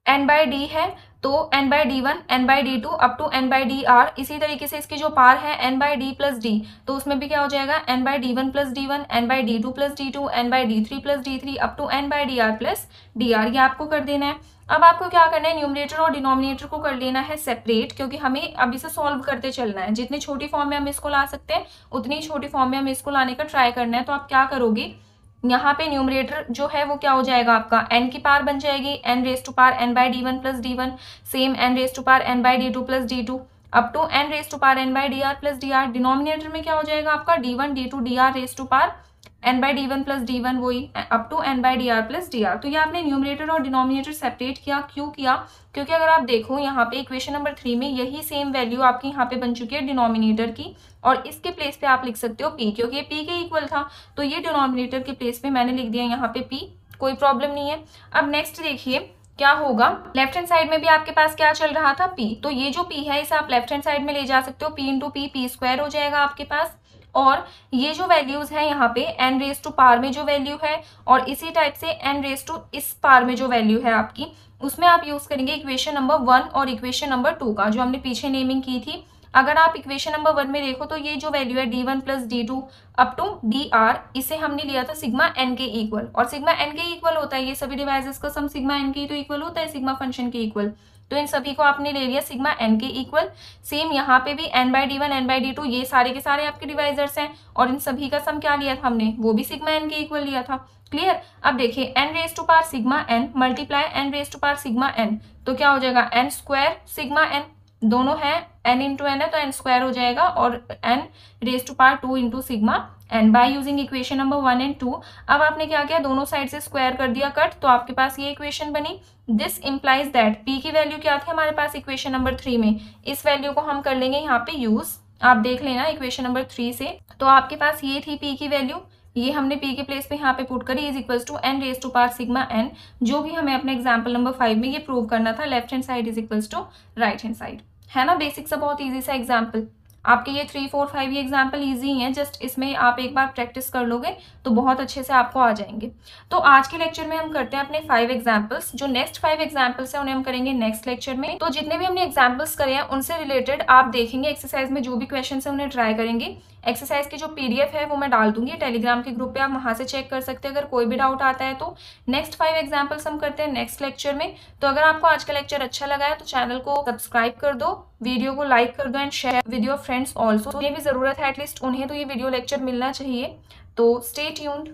n बाई डी है तो n by D1 n by D2 up to n by DR, इसी तरीके से इसकी जो पार है n by D plus D, तो उसमें भी क्या हो जाएगा n by D1 plus D1, n by D2 plus D2, n by D3 plus D3 up to n by DR plus DR, ये आपको कर देना है। अब आपको क्या करना है, न्यूमरेटर और डिनोमिनेटर को कर लेना है सेपरेट, क्योंकि हमें अब इसे सॉल्व करते चलना है, जितनी छोटी फॉर्म में हम इसको ला सकते हैं उतनी छोटी फॉर्म में हम इसको लाने का ट्राई करना है। तो आप क्या करोगे, यहाँ पे न्यूमरेटर जो है वो क्या हो जाएगा आपका, n की पावर बन जाएगी n raise to power n by D1 plus D1, same n raise to power n by D2 plus D2 up to n raise to power n by DR plus DR। Denominator में क्या हो जाएगा आपका D1 D2 DR raise to power n by D1 plus D1, वही up to n by DR plus DR। तो ये आपने numerator और डिनोमिनेटर सेपरेट किया, क्यों किया, क्योंकि अगर आप देखो यहाँ पे इक्वेशन नंबर 3 में यही सेम वैल्यू आपकी यहाँ पे बन चुकी है डिनोमिनेटर की, और इसके प्लेस पे आप लिख सकते हो p, क्योंकि ये p के इक्वल था, तो ये डिनोमिनेटर के प्लेस पे मैंने लिख दिया यहाँ पे p, कोई प्रॉब्लम नहीं है। अब नेक्स्ट देखिए क्या होगा, लेफ्ट हैंड साइड में भी आपके पास क्या चल रहा था, p, तो ये जो p है इसे आप लेफ्ट हैंड साइड में ले जा सकते हो, p इंटू p स्क्वायर हो जाएगा आपके पास, और ये जो वैल्यूज है यहाँ पे n रेस टू पावर में जो वैल्यू है, और इसी टाइप से n रेस टू इस पावर में जो वैल्यू है आपकी, उसमें आप यूज करेंगे इक्वेशन नंबर 1 और इक्वेशन नंबर 2 का, जो हमने पीछे नेमिंग की थी। अगर आप इक्वेशन नंबर 1 में देखो तो ये जो वैल्यू है D1 plus D2 up to DR, इसे हमने लिया था सिग्मा n के इक्वल, और सिग्मा n के इक्वल होता है ये सभी डिवाइसेस का सम सिग्मा n के तो इक्वल होता है सिग्मा फंक्शन के इक्वल, तो इन सभी को आपने ले लिया सिग्मा n के इक्वल। सेम यहाँ पे भी n by D1 n by D2 ये सारे के सारे आपके डिवाइजर्स हैं, और इन सभी का सम क्या लिया था हमने, वो भी सिग्मा n के इक्वल लिया था। क्लियर। अब देखिए n raise to power sigma n multiply n raise to power sigma n, तो क्या हो जाएगा n स्क्वायर सिग्मा n, दोनों है n इंटू n है तो n स्क्वायर हो जाएगा, और n raise to power 2 into sigma n by using equation number 1 and 2। अब आपने क्या किया, दोनों साइड से स्क्वायर कर दिया कट, तो आपके पास ये इक्वेशन बनी। दिस इंप्लाइज दैट p की वैल्यू क्या थी हमारे पास इक्वेशन नंबर 3 में, इस वैल्यू को हम कर लेंगे यहाँ पे यूज, आप देख लेना इक्वेशन नंबर 3 से। तो आपके पास ये थी p की वैल्यू, ये हमने p के प्लेस पे यहाँ पे पुट करी, is equals to n raise to power sigma n, जो भी हमें अपने एग्जाम्पल नंबर 5 में ये प्रूव करना था, left hand side is equals to right hand side, है ना। बेसिक सा बहुत इजी सा एग्जाम्पल, आपके ये 3, 4, 5 ये एग्जाम्पल इजी हैं, जस्ट इसमें आप एक बार प्रैक्टिस कर लोगे तो बहुत अच्छे से आपको आ जाएंगे। तो आज के लेक्चर में हम करते हैं अपने 5 एग्जाम्पल्स, जो नेक्स्ट 5 एग्जाम्पल्स हैं उन्हें हम करेंगे नेक्स्ट लेक्चर में। तो जितने भी हमने एग्जाम्पल्स करे हैं उनसे रिलेटेड आप देखेंगे एक्सरसाइज में जो भी क्वेश्चन है उन्हें ट्राई करेंगे। एक्सरसाइज की जो पीडीएफ है वो मैं डाल दूंगी टेलीग्राम के ग्रुप पे, आप वहां से चेक कर सकते हैं अगर कोई भी डाउट आता है तो। नेक्स्ट 5 एग्जाम्पल्स हम करते हैं नेक्स्ट लेक्चर में। तो अगर आपको आज का लेक्चर अच्छा लगा है तो चैनल को सब्सक्राइब कर दो, वीडियो को लाइक कर दो and share with your friends also, उन्हें भी जरूरत है एटलीस्ट उन्हें तो ये वीडियो लेक्चर मिलना चाहिए। तो स्टे ट्यून्ड।